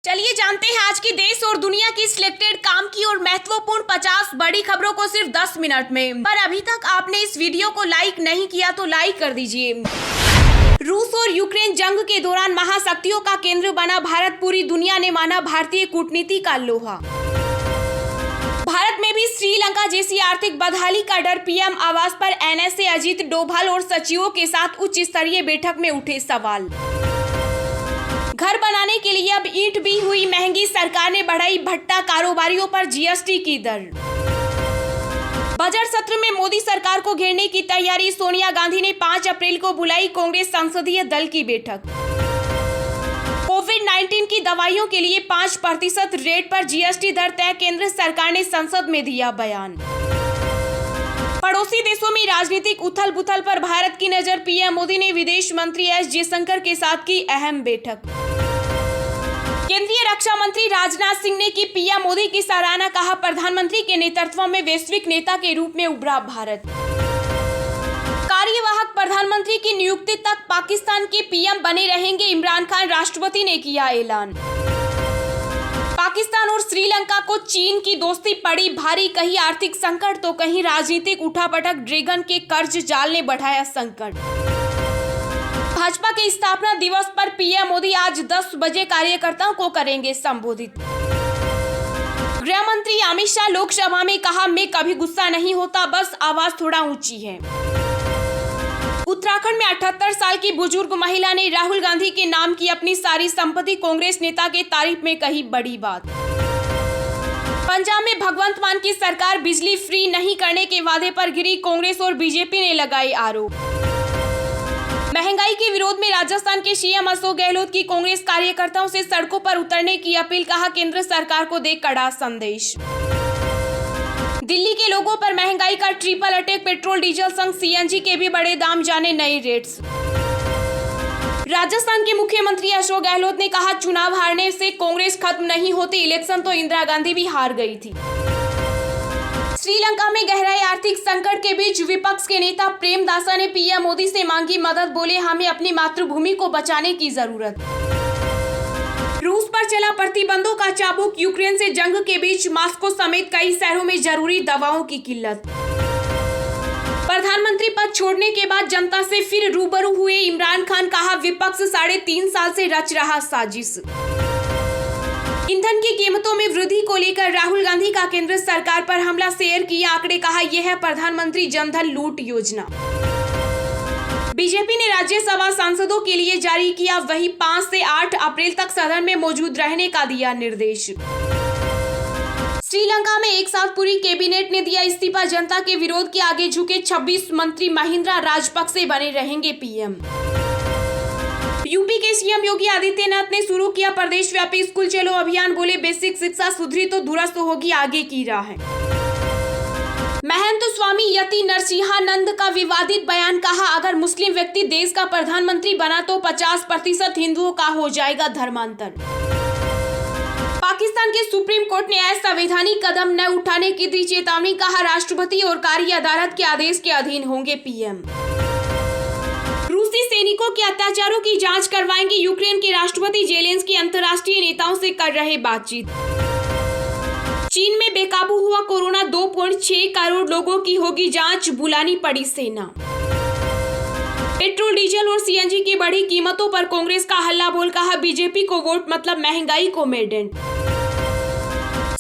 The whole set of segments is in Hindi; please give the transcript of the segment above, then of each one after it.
चलिए जानते हैं आज की देश और दुनिया की सिलेक्टेड काम की और महत्वपूर्ण 50 बड़ी खबरों को सिर्फ 10 मिनट में। पर अभी तक आपने इस वीडियो को लाइक नहीं किया तो लाइक कर दीजिए। रूस और यूक्रेन जंग के दौरान महाशक्तियों का केंद्र बना भारत, पूरी दुनिया ने माना भारतीय कूटनीति का लोहा। भारत में भी श्रीलंका जैसी आर्थिक बदहाली का डर, पीएम आवास पर एनएसए अजीत डोभाल और सचिवों के साथ उच्च स्तरीय बैठक में उठे सवाल। घर बनाने के लिए अब ईंट भी हुई महंगी, सरकार ने बढ़ाई भट्टा कारोबारियों पर जीएसटी की दर। बजट सत्र में मोदी सरकार को घेरने की तैयारी, सोनिया गांधी ने 5 अप्रैल को बुलाई कांग्रेस संसदीय दल की बैठक। कोविड-19 की दवाइयों के लिए 5% रेट पर जीएसटी दर तय, केंद्र सरकार ने संसद में दिया बयान। पड़ोसी देशों में राजनीतिक उथल पुथल पर भारत की नजर, पीएम मोदी ने विदेश मंत्री एस जयशंकर के साथ की अहम बैठक। केंद्रीय रक्षा मंत्री राजनाथ सिंह ने की पीएम मोदी की सराहना, कहा प्रधानमंत्री के नेतृत्व में वैश्विक नेता के रूप में उभरा भारत। कार्यवाहक प्रधानमंत्री की नियुक्ति तक पाकिस्तान के पीएम बने रहेंगे इमरान खान, राष्ट्रपति ने किया ऐलान। पाकिस्तान और श्रीलंका को चीन की दोस्ती पड़ी भारी, कहीं आर्थिक संकट तो कहीं राजनीतिक उठापटक, ड्रैगन के कर्ज जाल ने बढ़ाया संकट। भाजपा के स्थापना दिवस पर पीएम मोदी आज 10 बजे कार्यकर्ताओं को करेंगे संबोधित। गृह मंत्री अमित शाह लोकसभा में कहा, मैं कभी गुस्सा नहीं होता, बस आवाज थोड़ा ऊंची है। उत्तराखंड में 78 साल की बुजुर्ग महिला ने राहुल गांधी के नाम की अपनी सारी संपत्ति, कांग्रेस नेता के तारीफ में कही बड़ी बात। पंजाब में भगवंत मान की सरकार बिजली फ्री नहीं करने के वादे पर गिरी, कांग्रेस और बीजेपी ने लगाए आरोप। महंगाई के विरोध में राजस्थान के सीएम अशोक गहलोत की कांग्रेस कार्यकर्ताओं से सड़कों पर उतरने की अपील, कहा केंद्र सरकार को दे कड़ा संदेश। दिल्ली के लोगों पर महंगाई का ट्रिपल अटैक, पेट्रोल डीजल संग सीएनजी के भी बड़े दाम, जाने नए रेट्स। राजस्थान के मुख्यमंत्री अशोक गहलोत ने कहा, चुनाव हारने से कांग्रेस खत्म नहीं होती, इलेक्शन तो इंदिरा गांधी भी हार गई थी। श्रीलंका में गहराए आर्थिक संकट के बीच विपक्ष के नेता प्रेमदासा ने पीएम मोदी से मांगी मदद, बोले हमें अपनी मातृभूमि को बचाने की जरूरत। रूस पर चला प्रतिबंधों का चाबुक, यूक्रेन से जंग के बीच मॉस्को समेत कई शहरों में जरूरी दवाओं की किल्लत। प्रधानमंत्री पद छोड़ने के बाद जनता से फिर रूबरू हुए इमरान खान, कहा विपक्ष 3.5 साल से रच रहा साजिश। ईंधन की कीमतों में वृद्धि को लेकर राहुल गांधी का केंद्र सरकार पर हमला, शेयर किया आंकड़े, कहा यह है प्रधानमंत्री जनधन लूट योजना। बीजेपी ने राज्यसभा सांसदों के लिए जारी किया वही 5 से 8 अप्रैल तक सदन में मौजूद रहने का दिया निर्देश। श्रीलंका में एक साथ पूरी कैबिनेट ने दिया इस्तीफा, जनता के विरोध के आगे झुके 26 मंत्री, महिंद्रा राजपक्षे बने रहेंगे पीएम। यूपी के सीएम योगी आदित्यनाथ ने शुरू किया प्रदेश व्यापी स्कूल चलो अभियान, बोले बेसिक शिक्षा सुधरी तो दुरुस्त होगी आगे की राह। महंत स्वामी यति नरसिंहानंद का विवादित बयान, कहा अगर मुस्लिम व्यक्ति देश का प्रधानमंत्री बना तो 50% हिंदुओं का हो जाएगा धर्मांतर। पाकिस्तान के सुप्रीम कोर्ट ने असंवैधानिक कदम न उठाने की दी चेतावनी, कहा राष्ट्रपति और कार्य अदालत के आदेश के अधीन होंगे पीएम। रूसी सैनिकों के अत्याचारों की जांच करवाएंगे यूक्रेन के राष्ट्रपति, जेलेंस्की अंतर्राष्ट्रीय नेताओं से कर रहे बातचीत। चीन में बेकाबू हुआ कोरोना, 2.6 करोड़ लोगों की होगी जांच, बुलानी पड़ी सेना। पेट्रोल डीजल और सीएनजी की बढ़ी कीमतों पर कांग्रेस का हल्ला बोल, कहा बीजेपी को वोट मतलब महंगाई को मेडेंट।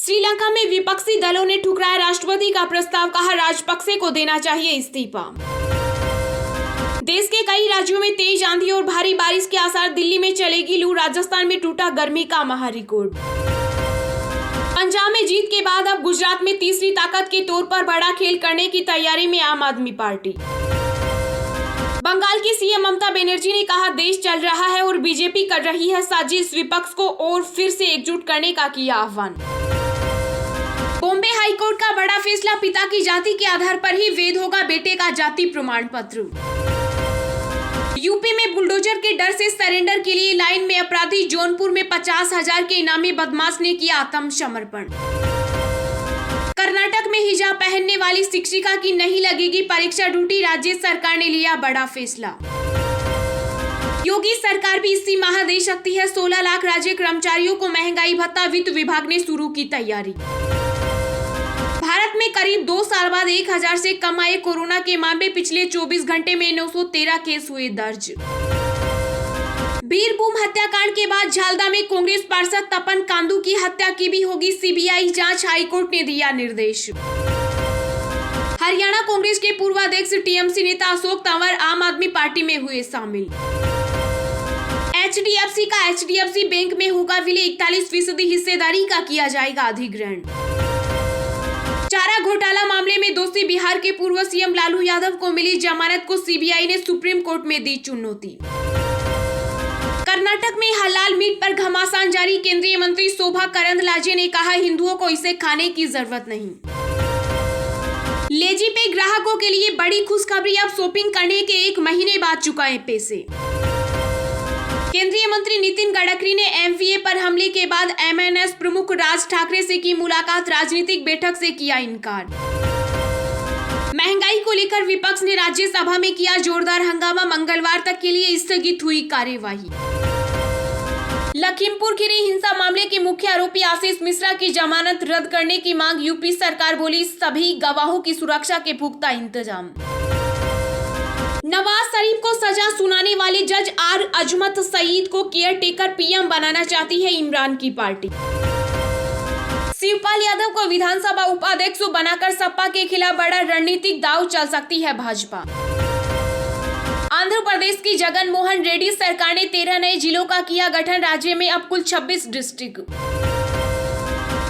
श्रीलंका में विपक्षी दलों ने ठुकराया राष्ट्रपति का प्रस्ताव, कहा राजपक्षे को देना चाहिए इस्तीफा। देश के कई राज्यों में तेज आंधी और भारी बारिश के आसार, दिल्ली में चलेगी लू, राजस्थान में टूटा गर्मी का महारिकॉर्ड। पंजाब में जीत के बाद अब गुजरात में तीसरी ताकत के तौर पर बड़ा खेल करने की तैयारी में आम आदमी पार्टी। बंगाल की सीएम ममता बनर्जी ने कहा देश चल रहा है और बीजेपी कर रही है साजिश, विपक्ष को और फिर से एकजुट करने का किया आह्वान। बॉम्बे हाईकोर्ट का बड़ा फैसला, पिता की जाति के आधार पर ही वैध होगा बेटे का जाति प्रमाण पत्र। यूपी में बुलडोजर के डर से सरेंडर के लिए लाइन में अपराधी, जौनपुर में 50,000 के इनामी बदमाश ने किया आत्मसमर्पण। कर्नाटक में हिजाब पहनने वाली शिक्षिका की नहीं लगेगी परीक्षा ड्यूटी, राज्य सरकार ने लिया बड़ा फैसला। योगी सरकार भी इसी माह दे सकती है 16 लाख राज्य कर्मचारियों को महंगाई भत्ता, वित्त विभाग ने शुरू की तैयारी। भारत में करीब 2 साल बाद 1000 से कम आए कोरोना के मामले, पिछले 24 घंटे में 913 केस हुए दर्ज। बीरभूम हत्याकांड के बाद झालदा में कांग्रेस पार्षद तपन कांदू की हत्या की भी होगी सीबीआई जांच, हाईकोर्ट ने दिया निर्देश। हरियाणा कांग्रेस के पूर्व अध्यक्ष टीएमसी नेता अशोक तंवर आम आदमी पार्टी में हुए शामिल। एचडीएफसी का एचडीएफसी बैंक में होगा विलय, 41% हिस्सेदारी का किया जाएगा अधिग्रहण। चारा घोटाला मामले में दोषी बिहार के पूर्व सीएम लालू यादव को मिली जमानत को सीबीआई ने सुप्रीम कोर्ट में दी चुनौती। कर्नाटक में हलाल मीट पर घमासान जारी, केंद्रीय मंत्री शोभा करंदलाजे ने कहा हिंदुओं को इसे खाने की जरूरत नहीं। लेजी पे ग्राहकों के लिए बड़ी खुशखबरी, अब शॉपिंग करने के 1 महीने बाद चुकाएं पैसे। केंद्रीय मंत्री नितिन गडकरी ने एमवीए पर हमले के बाद एमएनएस प्रमुख राज ठाकरे से की मुलाकात, राजनीतिक बैठक से किया इनकार। महंगाई को लेकर विपक्ष ने राज्यसभा में किया जोरदार हंगामा, मंगलवार तक के लिए स्थगित हुई कार्यवाही। लखीमपुर खीरी हिंसा मामले के मुख्य आरोपी आशीष मिश्रा की जमानत रद्द करने की मांग, यूपी सरकार बोली सभी गवाहों की सुरक्षा के पुख्ता इंतजाम। नवाज शरीफ को सजा सुनाने वाले जज आर अजमत सईद को केयर टेकर पीएम बनाना चाहती है इमरान की पार्टी। शिवपाल यादव को विधानसभा उपाध्यक्ष बनाकर सपा के खिलाफ बड़ा रणनीतिक दांव चल सकती है भाजपा। आंध्र प्रदेश की जगन मोहन रेड्डी सरकार ने 13 नए जिलों का किया गठन, राज्य में अब कुल 26 डिस्ट्रिक्ट।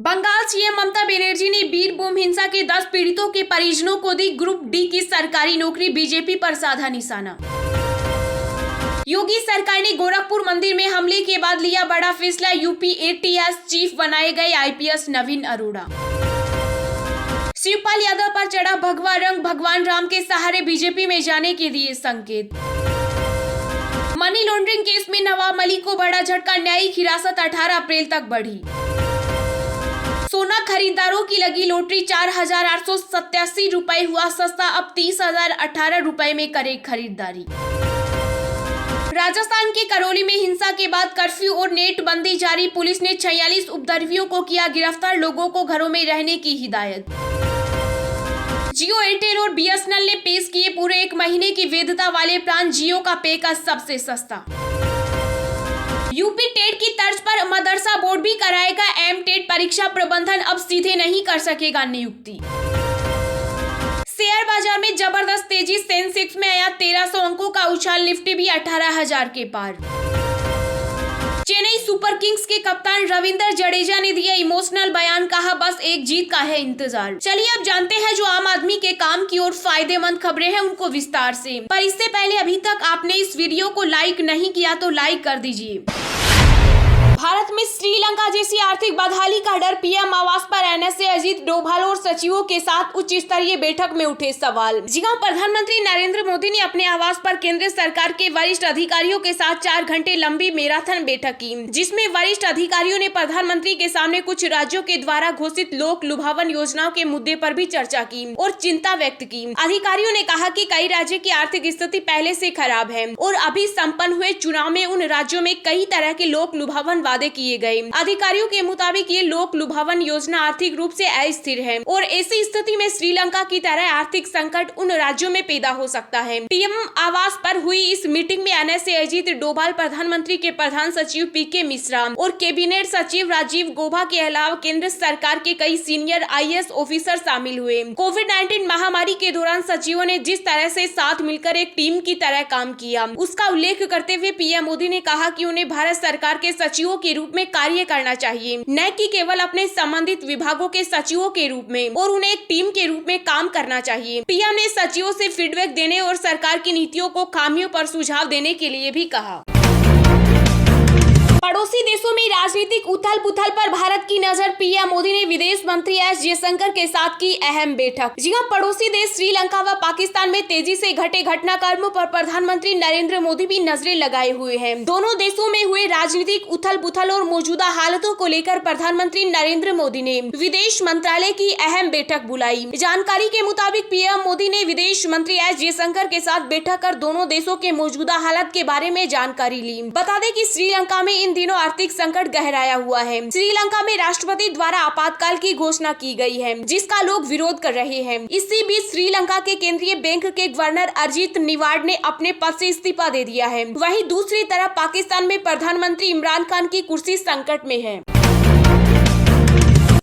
बंगाल सीएम ममता बनर्जी ने बीरभूम हिंसा के 10 पीड़ितों के परिजनों को दी ग्रुप डी की सरकारी नौकरी, बीजेपी पर साधा निशाना। योगी सरकार ने गोरखपुर मंदिर में हमले के बाद लिया बड़ा फैसला, यूपी एटीएस चीफ बनाए गए आईपीएस नवीन अरोड़ा। शिवपाल यादव पर चढ़ा भगवा रंग, भगवान राम के सहारे बीजेपी में जाने के दिए संकेत। मनी लॉन्ड्रिंग केस में नवाब मलिक को बड़ा झटका, न्यायिक हिरासत 18 अप्रैल तक बढ़ी। सोना खरीदारों की लगी लॉटरी, 4,887 रुपए हुआ सस्ता, अब 30,018 रुपए में करे खरीदारी। राजस्थान के करौली में हिंसा के बाद कर्फ्यू और नेट बंदी जारी, पुलिस ने 46 उपद्रवियों को किया गिरफ्तार, लोगों को घरों में रहने की हिदायत। जियो, एयरटेल और बीएसएनएल ने पेश किए पूरे 1 महीने की वैधता वाले प्लान, जियो का पैकेज सबसे सस्ता। यूपी टेट की तर्ज पर मदरसा बोर्ड भी कराएगा एम टेट परीक्षा, प्रबंधन अब सीधे नहीं कर सकेगा नियुक्ति। शेयर बाजार में जबरदस्त तेजी, सेंसेक्स में आया 1300 अंकों का उछाल, निफ्टी भी 18,000 के पार। चेन्नई सुपर किंग्स के कप्तान रविंद्र जडेजा ने दिया इमोशनल बयान, कहा बस एक जीत का है इंतजार। चलिए अब जानते हैं जो आम आदमी के काम की और फायदेमंद खबरें हैं उनको विस्तार से। पर इससे पहले अभी तक आपने इस वीडियो को लाइक नहीं किया तो लाइक कर दीजिए। भारत में श्रीलंका जैसी आर्थिक बदहाली का डर, पीएम आवास पर एनएसए अजीत डोभाल और सचिवों के साथ उच्च स्तरीय बैठक में उठे सवाल। जी हां, प्रधानमंत्री नरेंद्र मोदी ने अपने आवास पर केंद्र सरकार के वरिष्ठ अधिकारियों के साथ 4 घंटे लंबी मैराथन बैठक की, जिसमें वरिष्ठ अधिकारियों ने प्रधानमंत्री के सामने कुछ राज्यों के द्वारा घोषित लोक लुभावन योजनाओं के मुद्दे पर भी चर्चा की और चिंता व्यक्त की। अधिकारियों ने कहा कि कई राज्य की आर्थिक स्थिति पहले से खराब है और अभी संपन्न हुए चुनाव में उन राज्यों में कई तरह के लोक लुभावन वादे किए गए। अधिकारियों के मुताबिक ये लोक लुभावन योजना आर्थिक रूप से अस्थिर है और ऐसी स्थिति में श्रीलंका की तरह आर्थिक संकट उन राज्यों में पैदा हो सकता है। पीएम आवास पर हुई इस मीटिंग में एनएसए अजीत डोभाल, प्रधानमंत्री के प्रधान सचिव पीके मिश्रा और कैबिनेट सचिव राजीव गौबा के अलावा केंद्र सरकार के कई सीनियर आईएएस ऑफिसर शामिल हुए। कोविड-19 महामारी के दौरान सचिवों ने जिस तरह से साथ मिलकर एक टीम की तरह काम किया, उसका उल्लेख करते हुए पीएम मोदी ने कहा कि उन्हें भारत सरकार के सचिवों के रूप में कार्य करना चाहिए, न कि केवल अपने संबंधित विभागों के सचिवों के रूप में, और उन्हें एक टीम के रूप में काम करना चाहिए। पीएम ने सचिवों से फीडबैक देने और सरकार की नीतियों को खामियों पर सुझाव देने के लिए भी कहा। पड़ोसी देशों में राजनीतिक उथल पुथल पर भारत की नजर। पीएम मोदी ने विदेश मंत्री एस जयशंकर के साथ की अहम बैठक। जी हां, पड़ोसी देश श्रीलंका व पाकिस्तान में तेजी से घटे घटनाक्रमों पर प्रधानमंत्री नरेंद्र मोदी भी नजरें लगाए हुए हैं। दोनों देशों में हुए राजनीतिक उथल पुथल और मौजूदा हालतों को लेकर प्रधानमंत्री नरेंद्र मोदी ने विदेश मंत्रालय की अहम बैठक बुलाई। जानकारी के मुताबिक पीएम मोदी ने विदेश मंत्री एस जयशंकर के साथ बैठक कर दोनों देशों के मौजूदा हालत के बारे में जानकारी ली। बता दें कि श्रीलंका में इन दिनों आर्थिक संकट गहराया हुआ है। श्रीलंका में राष्ट्रपति द्वारा आपातकाल की घोषणा की गई है, जिसका लोग विरोध कर रहे हैं। इसी बीच श्रीलंका के केंद्रीय बैंक के गवर्नर अजित निवाड ने अपने पद से इस्तीफा दे दिया है। वहीं दूसरी तरफ पाकिस्तान में प्रधानमंत्री इमरान खान की कुर्सी संकट में है।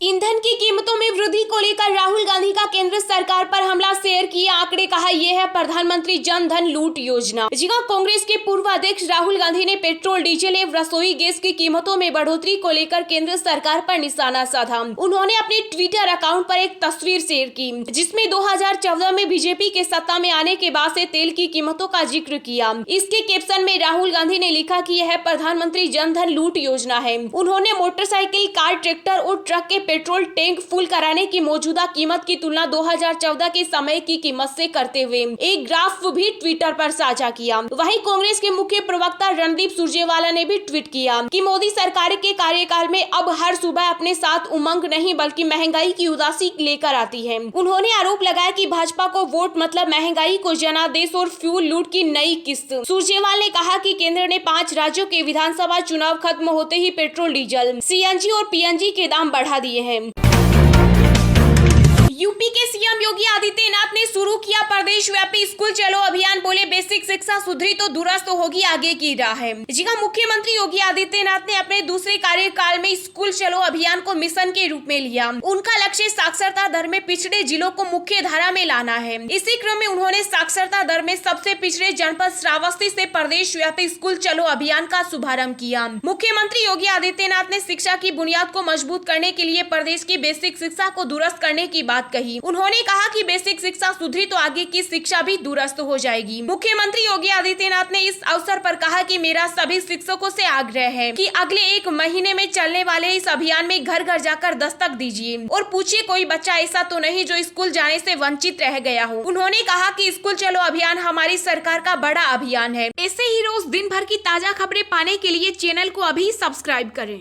ईंधन की कीमतों में वृद्धि को लेकर राहुल गांधी का केंद्र सरकार पर हमला, शेयर किए आंकड़े, कहा यह है प्रधानमंत्री जन धन लूट योजना। जी हां, कांग्रेस के पूर्व अध्यक्ष राहुल गांधी ने पेट्रोल, डीजल एवं रसोई गैस की कीमतों में बढ़ोतरी को लेकर केंद्र सरकार पर निशाना साधा। उन्होंने अपने ट्विटर अकाउंट पर एक तस्वीर शेयर की, जिसमें 2014 में बीजेपी के सत्ता में आने के बाद से तेल की कीमतों का जिक्र किया। इसके कैप्शन में राहुल गांधी ने लिखा कि यह प्रधानमंत्री जन धन लूट योजना है। उन्होंने मोटरसाइकिल, कार, ट्रैक्टर और ट्रक के पेट्रोल टैंक फुल कराने की मौजूदा कीमत की तुलना 2014 के समय की कीमत से करते हुए एक ग्राफ भी ट्विटर पर साझा किया। वहीं कांग्रेस के मुख्य प्रवक्ता रणदीप सुरजेवाला ने भी ट्वीट किया कि मोदी सरकार के कार्यकाल में अब हर सुबह अपने साथ उमंग नहीं बल्कि महंगाई की उदासी लेकर आती है। उन्होंने आरोप लगाया कि भाजपा को वोट मतलब महंगाई को जनादेश और फ्यूल लूट की नई किस्त। सुरजेवाला ने कहा कि केंद्र ने 5 राज्यों के विधानसभा चुनाव खत्म होते ही पेट्रोल, डीजल, सीएनजी और पीएनजी के दाम बढ़ा दिए हैं। यूपी के सीएम योगी आदित्यनाथ ने शुरू किया प्रदेश व्यापी स्कूल चलो अभियान। बोले बेसिक शिक्षा सुधरी तो दुरुस्त होगी आगे की राह है। जी हां, मुख्यमंत्री योगी आदित्यनाथ ने अपने दूसरे कार्यकाल में स्कूल चलो अभियान को मिशन के रूप में लिया। उनका लक्ष्य साक्षरता दर में पिछड़े जिलों को मुख्य धारा में लाना है। इसी क्रम में उन्होंने साक्षरता दर में सबसे पिछड़े जनपद श्रावस्ती से प्रदेश व्यापी स्कूल चलो अभियान का शुभारंभ किया। मुख्यमंत्री योगी आदित्यनाथ ने शिक्षा की बुनियाद को मजबूत करने के लिए प्रदेश की बेसिक शिक्षा को दुरुस्त करने की बात कही। उन्होंने कहा कि बेसिक शिक्षा सुधरी तो आगे की शिक्षा भी दुरुस्त हो जाएगी। मुख्यमंत्री योगी आदित्यनाथ ने इस अवसर पर कहा कि मेरा सभी शिक्षकों से आग्रह है कि अगले 1 महीने में चलने वाले इस अभियान में घर घर जाकर दस्तक दीजिए और पूछिए कोई बच्चा ऐसा तो नहीं जो स्कूल जाने से वंचित रह गया हो। उन्होंने कहा कि स्कूल चलो अभियान हमारी सरकार का बड़ा अभियान है। ऐसे ही रोज दिन भर की ताजा खबरें पाने के लिए चैनल को अभी सब्सक्राइब करें।